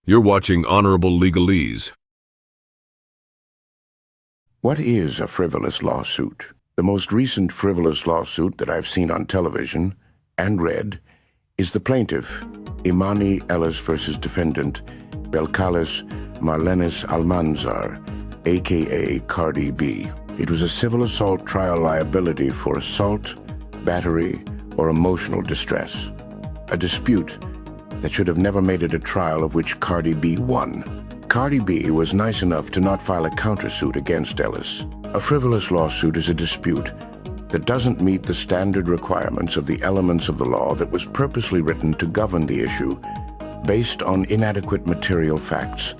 You're watching Honorable Legalese. What is a frivolous lawsuit? The most recent frivolous lawsuit that I've seen on television and read is the plaintiff, Imani Ellis versus defendant, Belcalis Marlenis Almanzar, aka Cardi B. It was a civil assault trial liability for assault, battery, or emotional distress. A dispute that should have never made it a trial of which Cardi B won. Cardi B was nice enough to not file a countersuit against Ellis. A frivolous lawsuit is a dispute that doesn't meet the standard requirements of the elements of the law that was purposely written to govern the issue based on inadequate material facts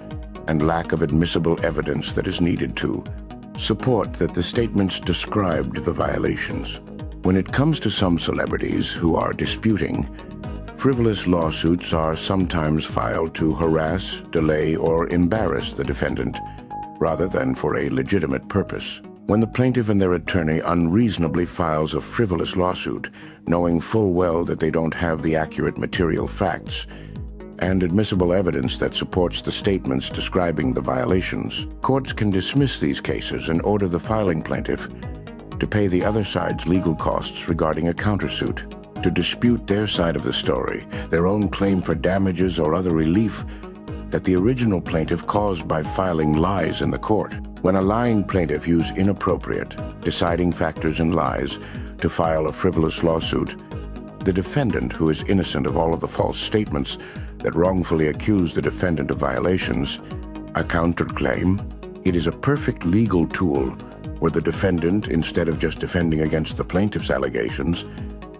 and lack of admissible evidence that is needed to support that the statements described the violations. When it comes to some celebrities who are disputing, frivolous lawsuits are sometimes filed to harass, delay, or embarrass the defendant, rather than for a legitimate purpose. When the plaintiff and their attorney unreasonably files a frivolous lawsuit, knowing full well that they don't have the accurate material facts and admissible evidence that supports the statements describing the violations, courts can dismiss these cases and order the filing plaintiff to pay the other side's legal costs regarding a countersuit, to dispute their side of the story, their own claim for damages or other relief that the original plaintiff caused by filing lies in the court. When a lying plaintiff uses inappropriate, deciding factors and lies to file a frivolous lawsuit, the defendant, who is innocent of all of the false statements that wrongfully accuse the defendant of violations, a counterclaim, it is a perfect legal tool where the defendant, instead of just defending against the plaintiff's allegations,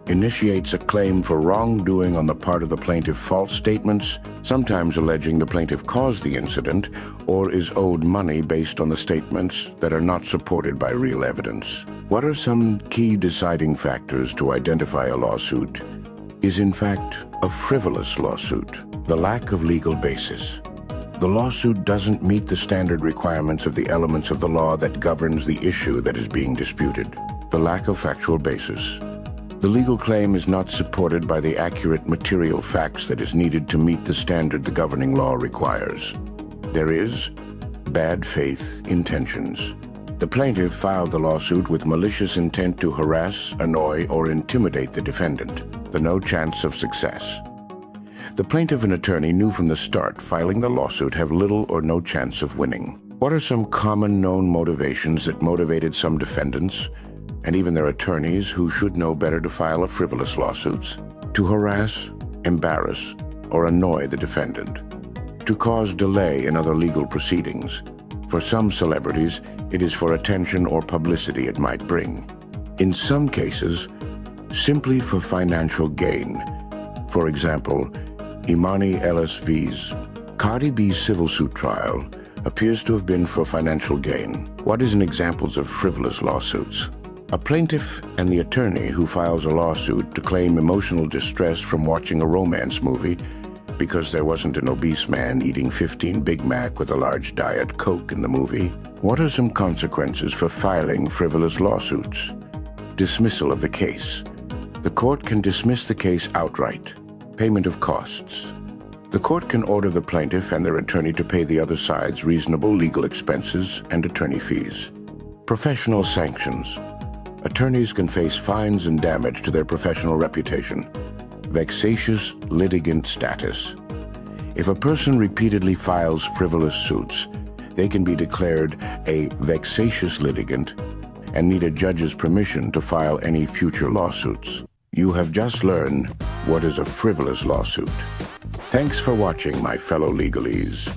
initiates a claim for wrongdoing on the part of the plaintiff, false statements, sometimes alleging the plaintiff caused the incident or is owed money based on the statements that are not supported by real evidence. What are some key deciding factors to identify a lawsuit is in fact a frivolous lawsuit? The lack of legal basis. The lawsuit doesn't meet the standard requirements of the elements of the law that governs the issue that is being disputed. The lack of factual basis. The legal claim is not supported by the accurate material facts that is needed to meet the standard the governing law requires. There is bad faith intentions. The plaintiff filed the lawsuit with malicious intent to harass, annoy, or intimidate the defendant. The no chance of success. The plaintiff and attorney knew from the start filing the lawsuit have little or no chance of winning. What are some common known motivations that motivated some defendants, and even their attorneys who should know better to file a frivolous lawsuits? To harass, embarrass, or annoy the defendant. To cause delay in other legal proceedings. For some celebrities, it is for attention or publicity it might bring. In some cases, simply for financial gain. For example, Imani Ellis vs. Cardi B's civil suit trial appears to have been for financial gain. What is an examples of frivolous lawsuits? A plaintiff and the attorney who files a lawsuit to claim emotional distress from watching a romance movie because there wasn't an obese man eating 15 Big Mac with a large Diet Coke in the movie. What are some consequences for filing frivolous lawsuits? Dismissal of the case. The court can dismiss the case outright. Payment of costs. The court can order the plaintiff and their attorney to pay the other side's reasonable legal expenses and attorney fees. Professional sanctions. Attorneys can face fines and damage to their professional reputation. Vexatious litigant status. If a person repeatedly files frivolous suits, they can be declared a vexatious litigant and need a judge's permission to file any future lawsuits. You have just learned what is a frivolous lawsuit. Thanks for watching, my fellow legalese.